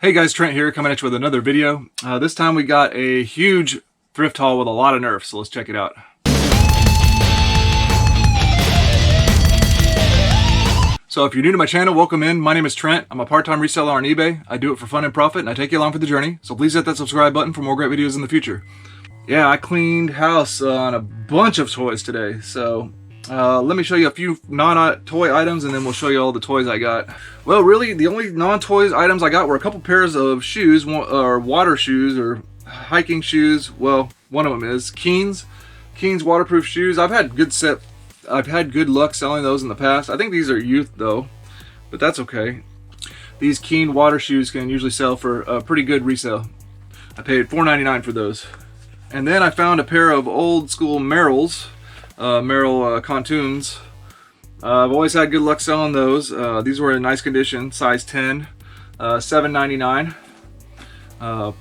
Hey guys, Trent here, coming at you with another video. This time we got a huge thrift haul with a lot of Nerf, so let's check it out. So if you're new to my channel, welcome in. My name is Trent. I'm a part-time reseller on eBay. I do it for fun and profit, and I take you along for the journey. So please hit that subscribe button for more great videos in the future. Yeah, I cleaned house on a bunch of toys today. So let me show you a few non-toy items, and then we'll show you all the toys I got. Well, really, the only non-toys items I got were a couple pairs of shoes, or water shoes, or hiking shoes. Well, one of them is Keen's waterproof shoes. I've had good luck selling those in the past. I think these are youth though, but that's okay. These Keen water shoes can usually sell for a pretty good resale. I paid $4.99 for those. And then I found a pair of old school Merrells. Merrell Contoons. I've always had good luck selling those. These were in nice condition, size 10, $7.99.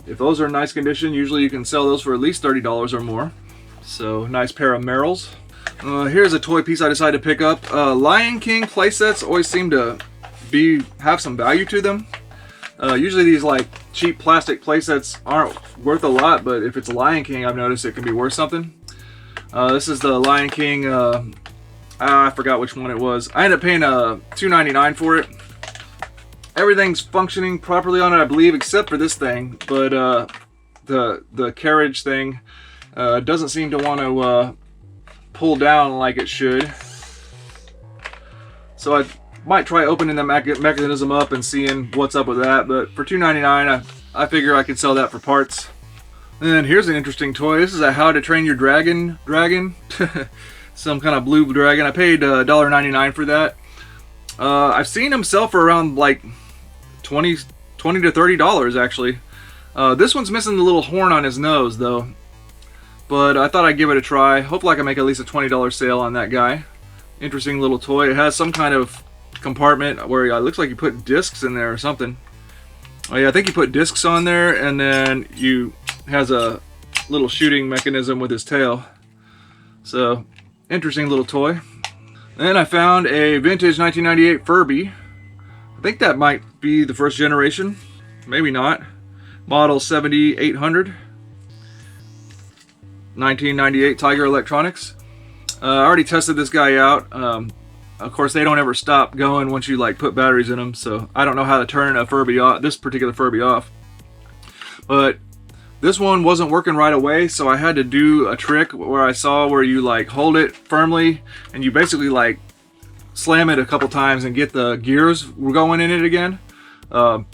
If those are in nice condition, usually you can sell those for at least $30 or more. So nice pair of Merrells. Here's a toy piece I decided to pick up. Lion King playsets always seem to have some value to them. Usually these like cheap plastic playsets aren't worth a lot, but if it's a Lion King, I've noticed it can be worth something. This is the Lion King, I forgot which one it was. I ended up paying $2.99 for it. Everything's functioning properly on it, I believe, except for this thing. But the carriage thing doesn't seem to want to pull down like it should. So I might try opening the mechanism up and seeing what's up with that. But for $2.99, I figure I could sell that for parts. And here's an interesting toy. This is a How to Train Your Dragon. Some kind of blue dragon. I paid $1.99 for that. I've seen them sell for around like $20 to $30 actually. This one's missing the little horn on his nose though. But I thought I'd give it a try. Hopefully I can make at least a $20 sale on that guy. Interesting little toy. It has some kind of compartment where it looks like you put discs in there or something. Oh yeah, I think you put discs on there, and then has a little shooting mechanism with his tail. So, interesting little toy. Then I found a vintage 1998 Furby. I think that might be the first generation. Maybe not. Model 7800. 1998 Tiger Electronics. I already tested this guy out. Of course, they don't ever stop going once you like put batteries in them. So I don't know how to turn a Furby off, this particular Furby off. But this one wasn't working right away, so I had to do a trick where you like hold it firmly and you basically like slam it a couple times and get the gears going in it again. And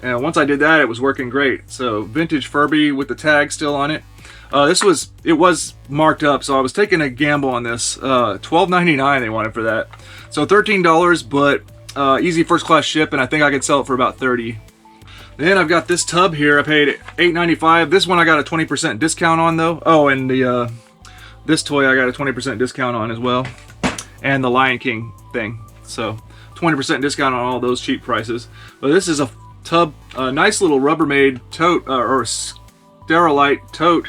once I did that, it was working great. So vintage Furby with the tag still on it. It was marked up, so I was taking a gamble on this. $12.99 they wanted for that. So $13, but easy first class ship, and I think I could sell it for about $30. Then I've got this tub here. I paid $8.95. This one I got a 20% discount on though. Oh, and this toy I got a 20% discount on as well. And the Lion King thing. So 20% discount on all those cheap prices. But this is a tub, a nice little Rubbermaid tote, or Sterilite tote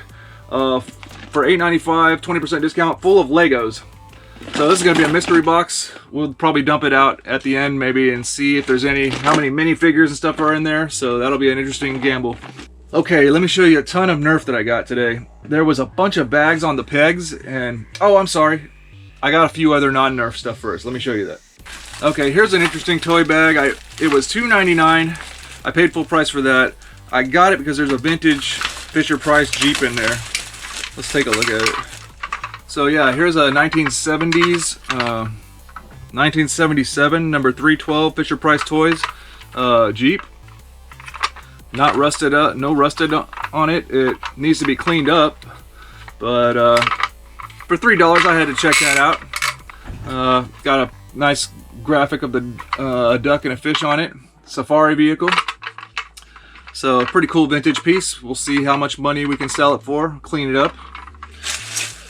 for $8.95, 20% discount, full of Legos. So this is going to be a mystery box. We'll probably dump it out at the end maybe and see if there's how many minifigures and stuff are in there. So that'll be an interesting gamble. Okay, let me show you a ton of Nerf that I got today. There was a bunch of bags on the pegs, and oh, I'm sorry. I got a few other non-Nerf stuff first. Let me show you that. Okay, here's an interesting toy bag. It was $2.99. I paid full price for that. I got it because there's a vintage Fisher-Price Jeep in there. Let's take a look at it. So yeah, here's a 1970s, 1977 number 312 Fisher-Price Toys Jeep. Not rusted up, no rusted on it. It needs to be cleaned up, but for $3 I had to check that out. Got a nice graphic of a duck and a fish on it. Safari vehicle. So a pretty cool vintage piece. We'll see how much money we can sell it for, clean it up.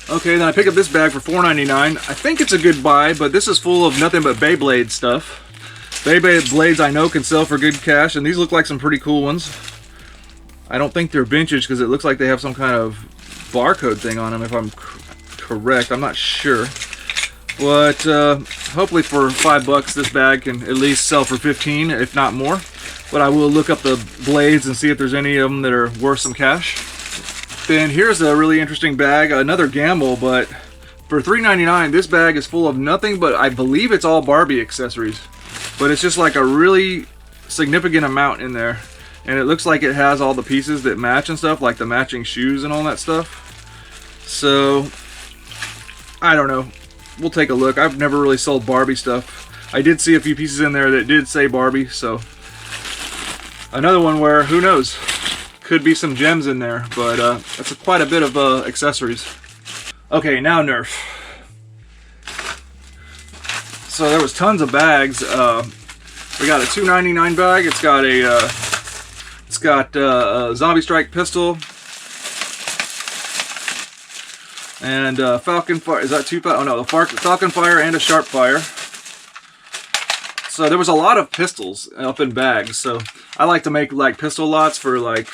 Okay, then I pick up this bag for $4.99. I think it's a good buy, but this is full of nothing but Beyblade stuff. Beyblade blades I know can sell for good cash, and these look like some pretty cool ones. I don't think they're vintage because it looks like they have some kind of barcode thing on them, if I'm correct. I'm not sure. But hopefully for $5 this bag can at least sell for 15, if not more. but I will look up the blades and see if there's any of them that are worth some cash. Then here's a really interesting bag, another gamble, but for $3.99, this bag is full of nothing but, I believe it's all Barbie accessories, but it's just like a really significant amount in there, and it looks like it has all the pieces that match and stuff, like the matching shoes and all that stuff. So I don't know, we'll take a look. I've never really sold Barbie stuff. I did see a few pieces in there that did say Barbie, so another one where, who knows, could be some gems in there, but that's quite a bit of accessories. Okay, now Nerf. So there was tons of bags. We got a $2.99 bag. It's got a Zombie Strike pistol and Falcon Fire. Is that two? Oh no, the Falcon Fire and a Sharp Fire. So there was a lot of pistols up in bags. So I like to make like pistol lots for like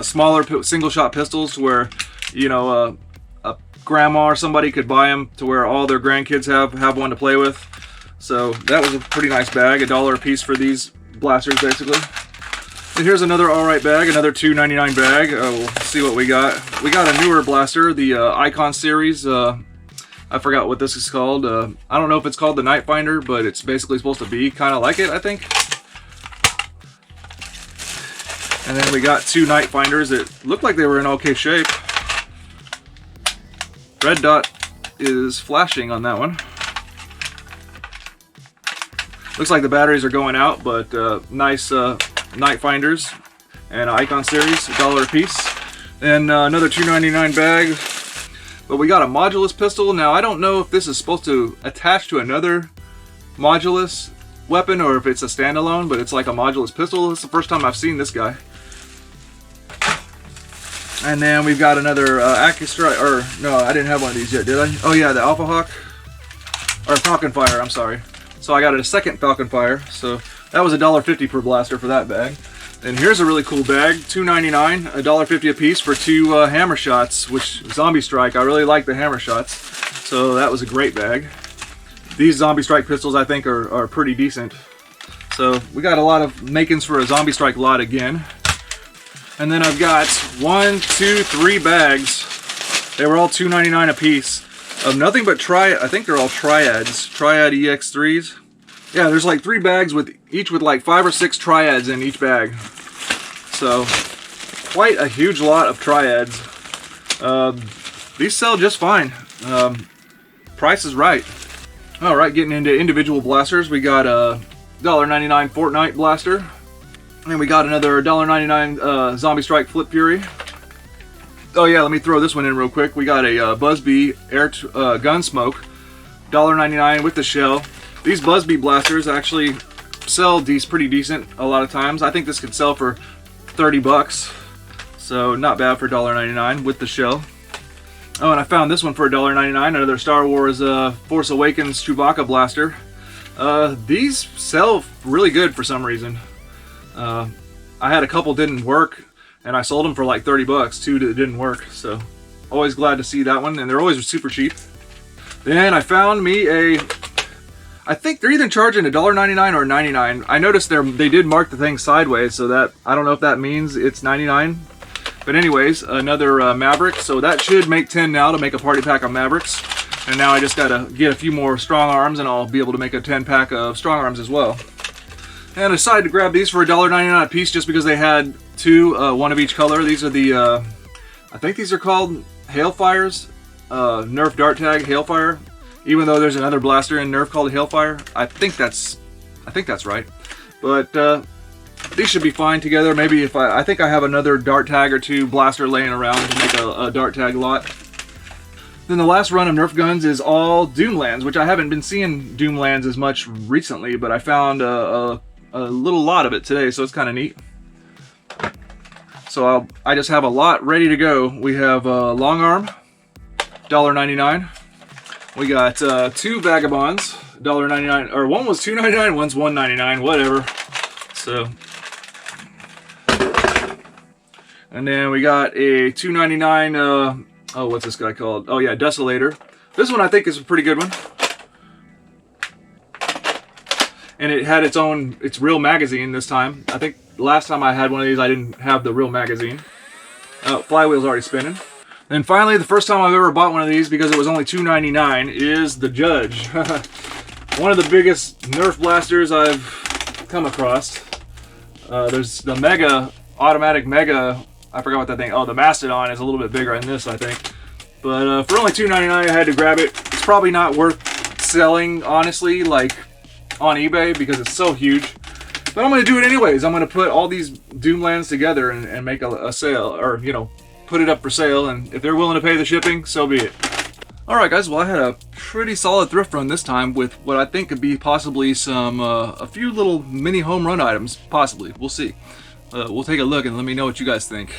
smaller single shot pistols, where you know a grandma or somebody could buy them to where all their grandkids have one to play with. So that was a pretty nice bag, $1 a piece for these blasters basically. And here's another alright bag, another $2.99 bag. We'll see what we got. We got a newer blaster, the Icon series. I forgot what this is called. I don't know if it's called the Night Finder, but it's basically supposed to be kind of like it, I think. And then we got two Night Finders that looked like they were in okay shape. Red dot is flashing on that one. Looks like the batteries are going out, but nice Night Finders and Icon series, $1 a piece. And another $2.99 bag. But we got a modulus pistol. Now I don't know if this is supposed to attach to another modulus weapon or if it's a standalone, but it's like a modulus pistol. It's the first time I've seen this guy. And then we've got another AccuStrike, or no, I didn't have one of these yet, did I? Oh yeah, the Alpha Hawk, or Falcon Fire, I'm sorry. So I got a second Falcon Fire, so that was $1.50 per blaster for that bag. And here's a really cool bag, $2.99, $1.50 a piece for two hammer shots, which Zombie Strike, I really like the hammer shots, so that was a great bag. These Zombie Strike pistols I think are pretty decent. So we got a lot of makings for a Zombie Strike lot again. And then I've got 1, 2, 3 bags. They were all $2.99 a piece of nothing but I think they're all triads, Triad EX3s. Yeah, there's like 3 bags with each with like 5 or 6 triads in each bag. So quite a huge lot of triads. These sell just fine. Price is right. All right, getting into individual blasters, we got a $1.99 Fortnite blaster. And we got another $1.99 Zombie Strike Flip Fury. Oh yeah, let me throw this one in real quick. We got a Buzzbee Gunsmoke, $1.99 with the shell. These Buzzbee blasters actually sell pretty decent a lot of times. I think this could sell for 30 bucks. So not bad for $1.99 with the shell. Oh, and I found this one for $1.99, another Star Wars Force Awakens Chewbacca blaster. These sell really good for some reason. I had a couple didn't work, and I sold them for like 30 bucks, 2 that didn't work, so always glad to see that one, and they're always super cheap. Then I found me I think they're either charging $1.99 or $99. I noticed they did mark the thing sideways, so that, I don't know if that means it's $99. But anyways, another Maverick, so that should make 10 now to make a party pack of Mavericks. And now I just gotta get a few more strong arms and I'll be able to make a 10 pack of strong arms as well. And I decided to grab these for $1.99 a piece just because they had 2, one of each color. These are the, I think these are called Hailfires, Nerf Dart Tag Hailfire. Even though there's another blaster in Nerf called Hailfire, I think that's right. But these should be fine together. Maybe if I think I have another Dart Tag or 2 blaster laying around to make a Dart Tag lot. Then the last run of Nerf guns is all Doomlands, which I haven't been seeing Doomlands as much recently, but I found a little lot of it today, so it's kind of neat. So I just have a lot ready to go. We have Long Arm, $1.99. We got 2 Vagabonds, $1.99, or one was $2.99, one's $1.99, whatever. So, and then we got a $2.99. Oh, what's this guy called? Oh yeah, Desolator. This one I think is a pretty good one. and it had its real magazine this time. I think last time I had one of these, I didn't have the real magazine. Flywheel's already spinning. And finally, the first time I've ever bought one of these, because it was only $2.99, is the Judge. One of the biggest Nerf blasters I've come across. There's the automatic Mega, I forgot what that thing, oh, the Mastodon is a little bit bigger than this, I think. But for only $2.99, I had to grab it. It's probably not worth selling, honestly, like on eBay, because it's so huge. But I'm going to do it anyways. I'm going to put all these Doomlands together and make a sale, or, you know, put it up for sale. And if they're willing to pay the shipping, so be it. Alright guys, well I had a pretty solid thrift run this time with what I think could be possibly some, a few little mini home run items, possibly. We'll see. We'll take a look and let me know what you guys think.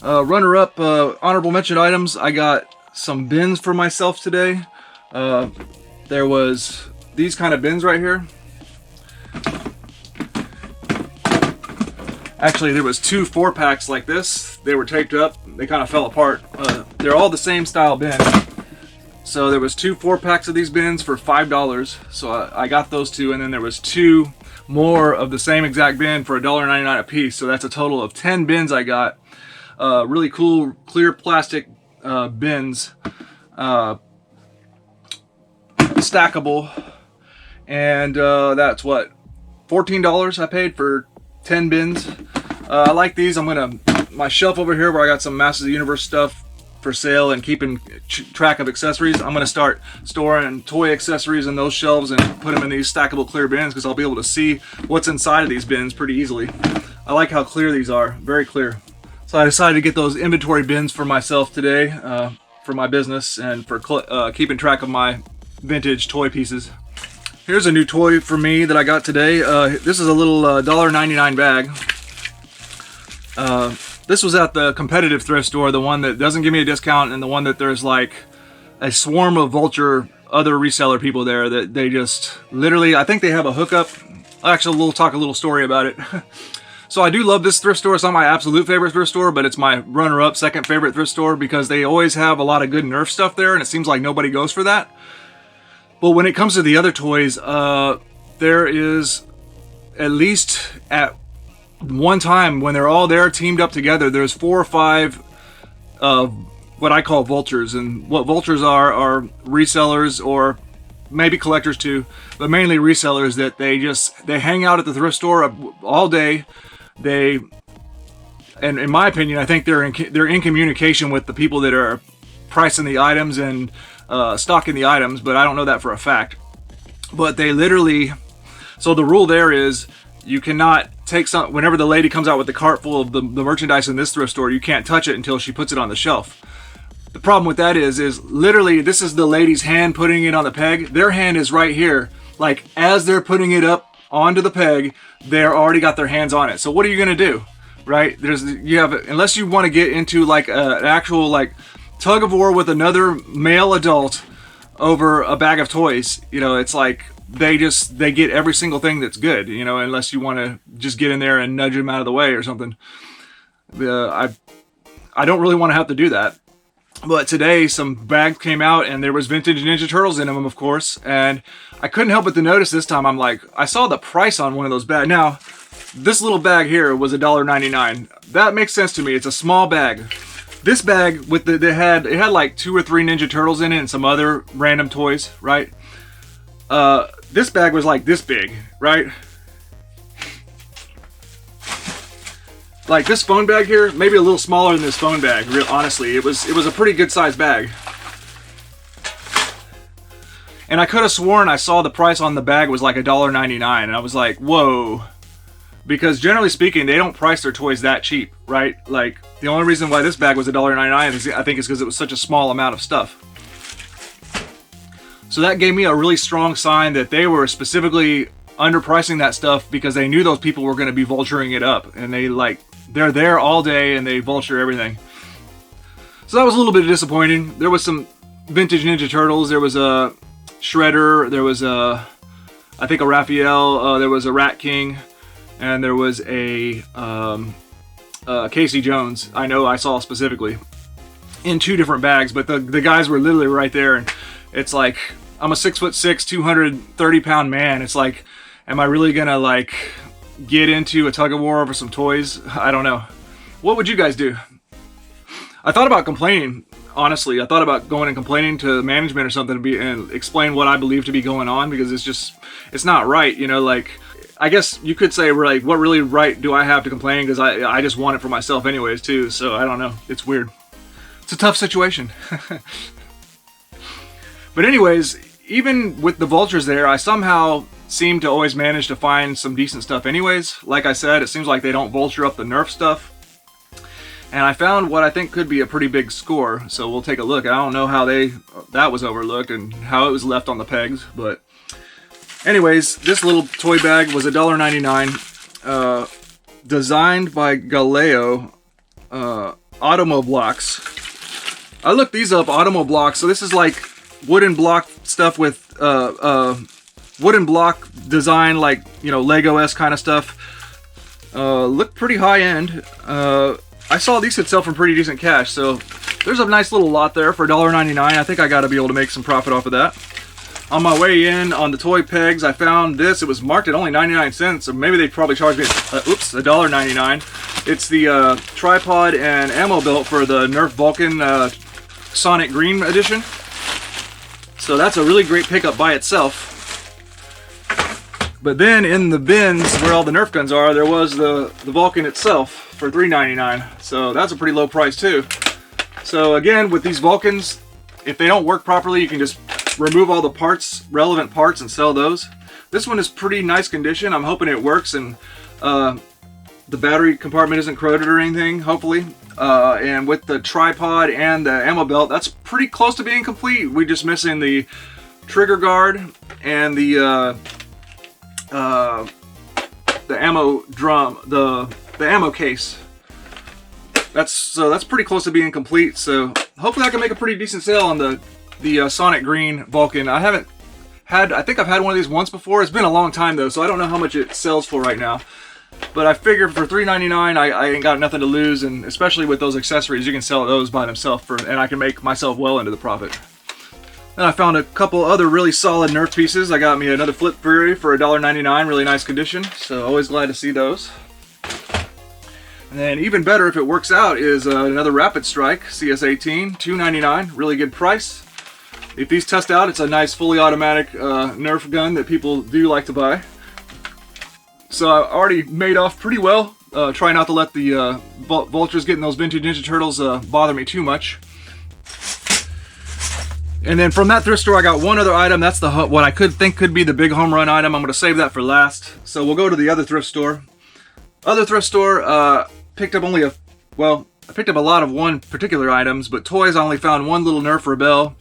Runner-up, honorable mention items, I got some bins for myself today. There was these kind of bins right here. Actually, there was 2 4-packs like this. They were taped up. They kind of fell apart. They're all the same style bin. So there was 2 4-packs of these bins for $5. So I got those 2, and then there was 2 more of the same exact bin for $1.99 a piece. So that's a total of 10 bins I got. Really cool clear plastic bins, stackable, and that's what, $14 I paid for 10 bins. I like these. I'm gonna, my shelf over here where I got some Masters of the Universe stuff for sale and keeping track of accessories, I'm gonna start storing toy accessories in those shelves and put them in these stackable clear bins, because I'll be able to see what's inside of these bins pretty easily. I like how clear these are, very clear. So I decided to get those inventory bins for myself today, for my business and for keeping track of my vintage toy pieces. Here's a new toy for me that I got today. This is a little $1.99 bag. This was at the competitive thrift store, the one that doesn't give me a discount, and the one that there's like a swarm of vulture other reseller people there that they just literally, I think they have a hookup. Actually, we'll talk a little story about it. So I do love this thrift store. It's not my absolute favorite thrift store, but it's my runner-up second favorite thrift store, because they always have a lot of good Nerf stuff there, and it seems like nobody goes for that. But when it comes to the other toys, there is, at least at one time when they're all there teamed up together, there's 4 or 5 what I call vultures. And what vultures are resellers, or maybe collectors too, but mainly resellers, that they hang out at the thrift store all day. And in my opinion, I think they're in communication with the people that are pricing the items and stocking the items, but I don't know that for a fact. But they literally, so the rule there is you cannot take some, whenever the lady comes out with the cart full of the merchandise in this thrift store, you can't touch it until she puts it on the shelf. The problem with that is literally, this is the lady's hand putting it on the peg. Their hand is right here. Like, as they're putting it up onto the peg, they're already got their hands on it. So what are you gonna do, right? Unless you want to get into like an actual like tug of war with another male adult over a bag of toys, you know, it's like they get every single thing that's good, you know, unless you want to just get in there and nudge them out of the way or something. I don't really want to have to do that. But today some bags came out and there was vintage Ninja Turtles in them, of course, and I couldn't help but to notice this time, I'm like, I saw the price on one of those bags. Now, this little bag here was $1.99. That makes sense to me. It's a small bag. This bag with it had like 2 or 3 Ninja Turtles in it and some other random toys, right? This bag was like this big, right? Like this phone bag here, maybe a little smaller than this phone bag, honestly. It was a pretty good sized bag. And I could have sworn I saw the price on the bag was like $1.99, and I was like, whoa. Because generally speaking, they don't price their toys that cheap, right? Like, the only reason why this bag was $1.99 is, I think, is because it was such a small amount of stuff. So that gave me a really strong sign that they were specifically underpricing that stuff because they knew those people were going to be vulturing it up, and they're there all day and they vulture everything. So that was a little bit disappointing. There was some vintage Ninja Turtles. There was a Shredder. There was I think a Raphael. There was a Rat King, and there was a Casey Jones. I know I saw specifically in 2 different bags, but the guys were literally right there, and it's like, I'm a 6'6", 230-pound man. It's like, Am I really gonna like get into a tug of war over some toys? I don't know. What would you guys do? I thought about complaining, honestly. I thought about going and complaining to management or something and explain what I believe to be going on, because it's not right, you know, like, I guess you could say, like, what really right do I have to complain, because I just want it for myself anyways too, so I don't know. It's weird. It's a tough situation. But anyways, even with the vultures there, I somehow seem to always manage to find some decent stuff anyways. Like I said, it seems like they don't vulture up the Nerf stuff. And I found what I think could be a pretty big score, so we'll take a look. I don't know how that was overlooked and how it was left on the pegs, but anyways, this little toy bag was $1.99, designed by Galeo, Automo Blocks. I looked these up, Automo Blocks, so this is like wooden block stuff with wooden block design, like, you know, Lego-esque kind of stuff. Looked pretty high end. I saw these could sell for pretty decent cash, so there's a nice little lot there for $1.99. I think I gotta be able to make some profit off of that. On my way in on the toy pegs, I found this. It was marked at only 99 cents, so maybe they probably charged me, $1.99. It's the tripod and ammo belt for the Nerf Vulcan Sonic Green edition. So that's a really great pickup by itself. But then in the bins where all the Nerf guns are, there was the Vulcan itself for $3.99. So that's a pretty low price too. So again, with these Vulcans, if they don't work properly, you can just remove all the parts, relevant parts, and sell those. This one is pretty nice condition. I'm hoping it works and the battery compartment isn't corroded or anything, hopefully. And with the tripod and the ammo belt, that's pretty close to being complete. We're just missing the trigger guard and the ammo drum, the ammo case. That's pretty close to being complete. So hopefully I can make a pretty decent sale on the Sonic Green Vulcan. I think I've had one of these once before. It's been a long time though, so I don't know how much it sells for right now. But I figured for $3.99, I ain't got nothing to lose, and especially with those accessories, you can sell those by themselves, and I can make myself well into the profit. Then I found a couple other really solid Nerf pieces. I got me another Flip Fury for $1.99, really nice condition, so always glad to see those. And then even better if it works out is another Rapid Strike CS18, $2.99, really good price. If these test out, it's a nice fully automatic Nerf gun that people do like to buy. So I already made off pretty well. Try not to let the vultures getting those vintage Ninja Turtles bother me too much. And then from that thrift store, I got one other item. That's what I think could be the big home run item. I'm going to save that for last. So we'll go to the other thrift store. Other thrift store, picked up I picked up a lot of one particular items, but toys I only found one little Nerf Rebel.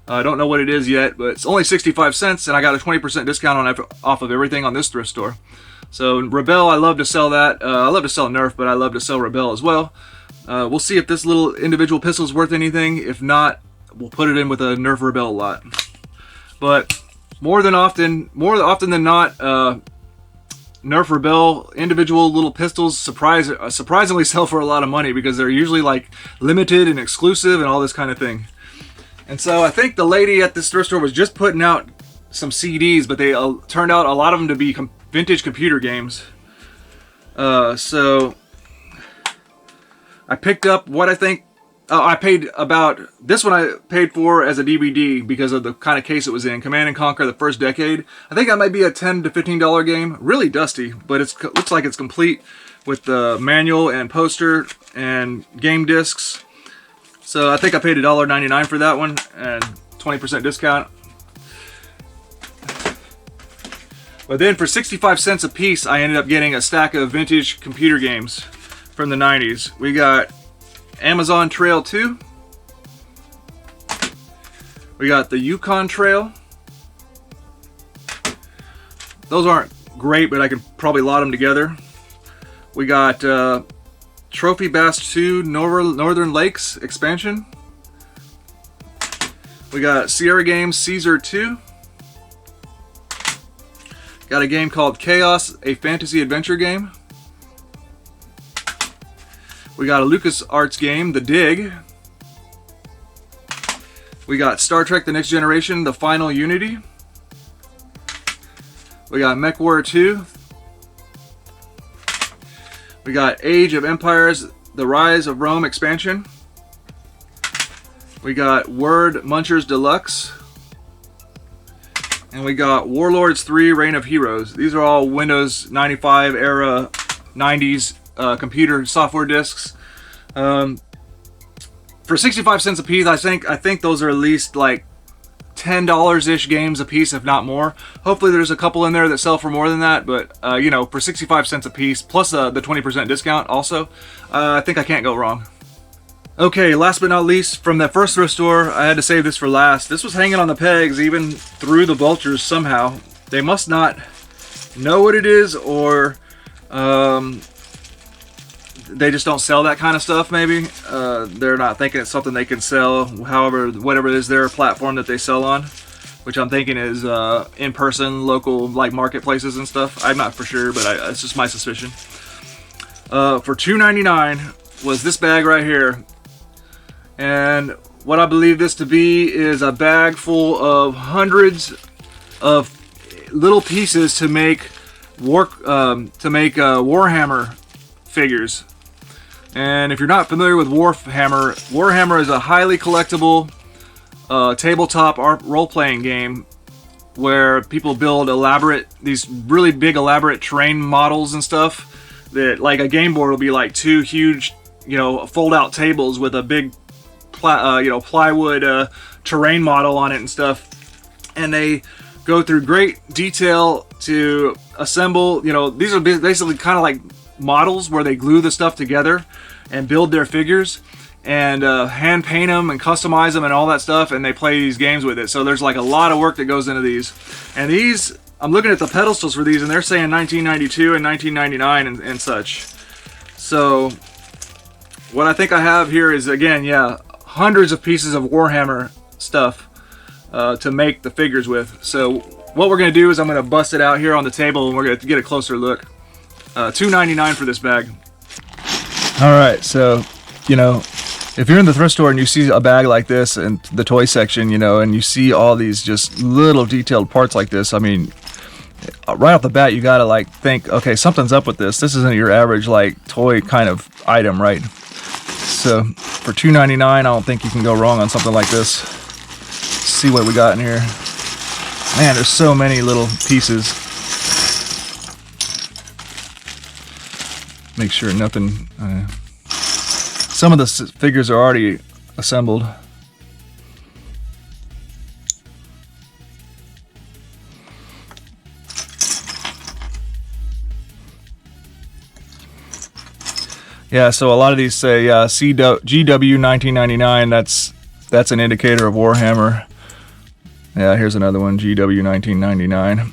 I don't know what it is yet, but it's only 65 cents, and I got a 20% discount off of everything on this thrift store. So Rebel, I love to sell that. I love to sell Nerf, but I love to sell Rebel as well. We'll see if this little individual pistol is worth anything. If not, we'll put it in with a Nerf Rebel lot. But more often than not, Nerf Rebel individual little pistols surprisingly sell for a lot of money, because they're usually like limited and exclusive and all this kind of thing. And so I think the lady at this thrift store was just putting out some CDs, but they turned out a lot of them to be vintage computer games. So I picked up what I think I paid about this one. I paid for as a DVD because of the kind of case it was in. Command and Conquer: The First Decade. I think that might be a $10 to $15 game. Really dusty, but it looks like it's complete with the manual and poster and game discs. So I think I paid $1.99 for that one and 20% discount. But then for 65 cents a piece, I ended up getting a stack of vintage computer games from the 90s. We got Amazon Trail 2. We got the Yukon Trail. Those aren't great, but I can probably lot them together. We got Trophy Bass 2 Northern Lakes expansion. We got Sierra Games Caesar 2. Got a game called Chaos, a fantasy adventure game. We got a LucasArts game, The Dig. We got Star Trek: The Next Generation, The Final Unity. We got MechWarrior 2. We got Age of Empires, The Rise of Rome expansion. We got Word Munchers Deluxe. And we got Warlords 3 Reign of Heroes. These are all Windows 95 era 90s computer software discs. For 65 cents a piece, I think those are at least like $10-ish games a piece, if not more. Hopefully there's a couple in there that sell for more than that, but you know, for 65 cents a piece, plus the 20% discount also, I think I can't go wrong. Okay, last but not least, from that first thrift store, I had to save this for last. This was hanging on the pegs even through the vultures somehow. They must not know what it is, or they just don't sell that kind of stuff, maybe. They're not thinking it's something they can sell, however, whatever is their platform that they sell on, which I'm thinking is in-person, local, like marketplaces and stuff. I'm not for sure, but it's just my suspicion. For $2.99 was this bag right here. And what I believe this to be is a bag full of hundreds of little pieces to make Warhammer figures. And if you're not familiar with Warhammer is a highly collectible tabletop role-playing game where people build these really big elaborate terrain models and stuff that, like, a game board will be like two huge, you know, fold-out tables with a big plywood terrain model on it and stuff, and they go through great detail to assemble. You know, these are basically kind of like models where they glue the stuff together and build their figures and hand paint them and customize them and all that stuff, and they play these games with it. So there's like a lot of work that goes into these. And these, I'm looking at the pedestals for these, and they're saying 1992 and 1999 and such. So what I think I have here is, again, yeah, hundreds of pieces of Warhammer stuff to make the figures with. So what we're going to do is I'm going to bust it out here on the table, and we're going to get a closer look. $2.99 for this bag. Alright, so, you know, if you're in the thrift store and you see a bag like this in the toy section, you know, and you see all these just little detailed parts like this, I mean, right off the bat you gotta like think, okay, something's up with this. This isn't your average like toy kind of item, right? So for $2.99, I don't think you can go wrong on something like this. Let's see what we got in here. Man, there's so many little pieces. Make sure nothing. Some of the figures are already assembled. Yeah, so a lot of these say GW 1999. That's an indicator of Warhammer. Yeah, here's another one, GW 1999.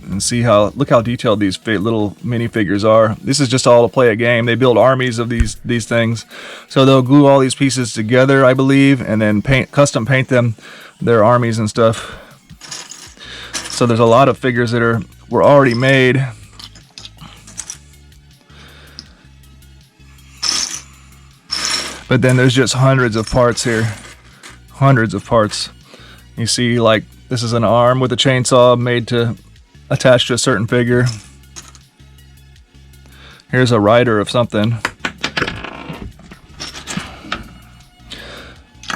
And see look how detailed these little minifigures are. This is just all to play a game. They build armies of these things. So they'll glue all these pieces together, I believe, and then custom paint them, their armies and stuff. So there's a lot of figures that were already made. But then there's just hundreds of parts here. Hundreds of parts. You see, like, this is an arm with a chainsaw made to attach to a certain figure. Here's a rider of something.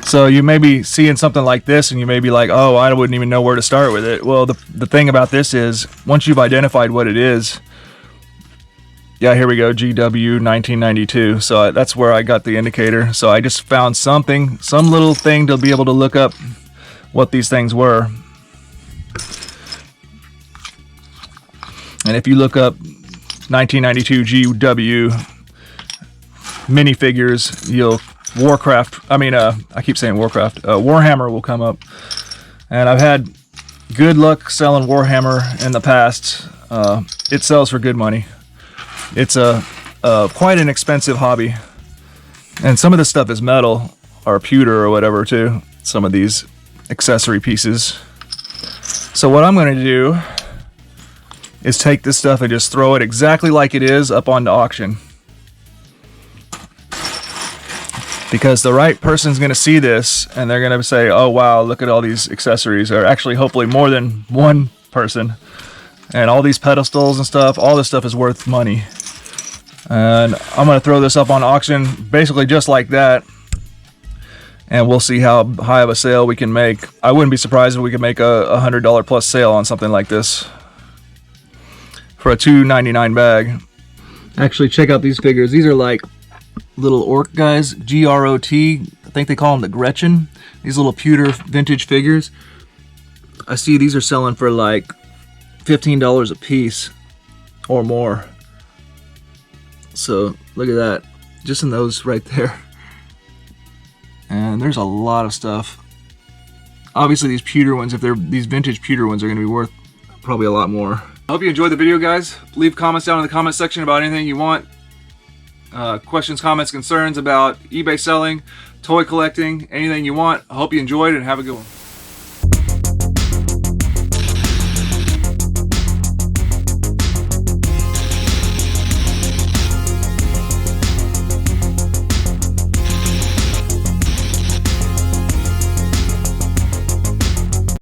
So you may be seeing something like this and you may be like, oh, I wouldn't even know where to start with it. Well, the thing about this is, once you've identified what it is, yeah, here we go, GW 1992. So that's where I got the indicator. So I just found some little thing to be able to look up what these things were. And if you look up 1992 GW minifigures, Warhammer will come up. And I've had good luck selling Warhammer in the past. It sells for good money. It's quite an expensive hobby. And some of this stuff is metal or pewter or whatever too. Some of these accessory pieces. So what I'm going to do is take this stuff and just throw it exactly like it is up onto auction. Because the right person's going to see this and they're going to say, oh wow, look at all these accessories. Or actually hopefully more than one person. And all these pedestals and stuff, all this stuff is worth money. And I'm going to throw this up on auction basically just like that. And we'll see how high of a sale we can make. I wouldn't be surprised if we could make a $100 plus sale on something like this for a $2.99 bag. Actually, check out these figures. These are like little orc guys, G-R-O-T. I think they call them the Gretchen. These little pewter vintage figures. I see these are selling for like $15 a piece or more. So look at that, just in those right there. And there's a lot of stuff. Obviously these pewter ones, if they're these vintage pewter ones, are going to be worth probably a lot more. I hope you enjoyed the video, guys. Leave comments down in the comment section about anything you want. Questions, comments, concerns about eBay selling, toy collecting, anything you want. I hope you enjoyed and have a good one.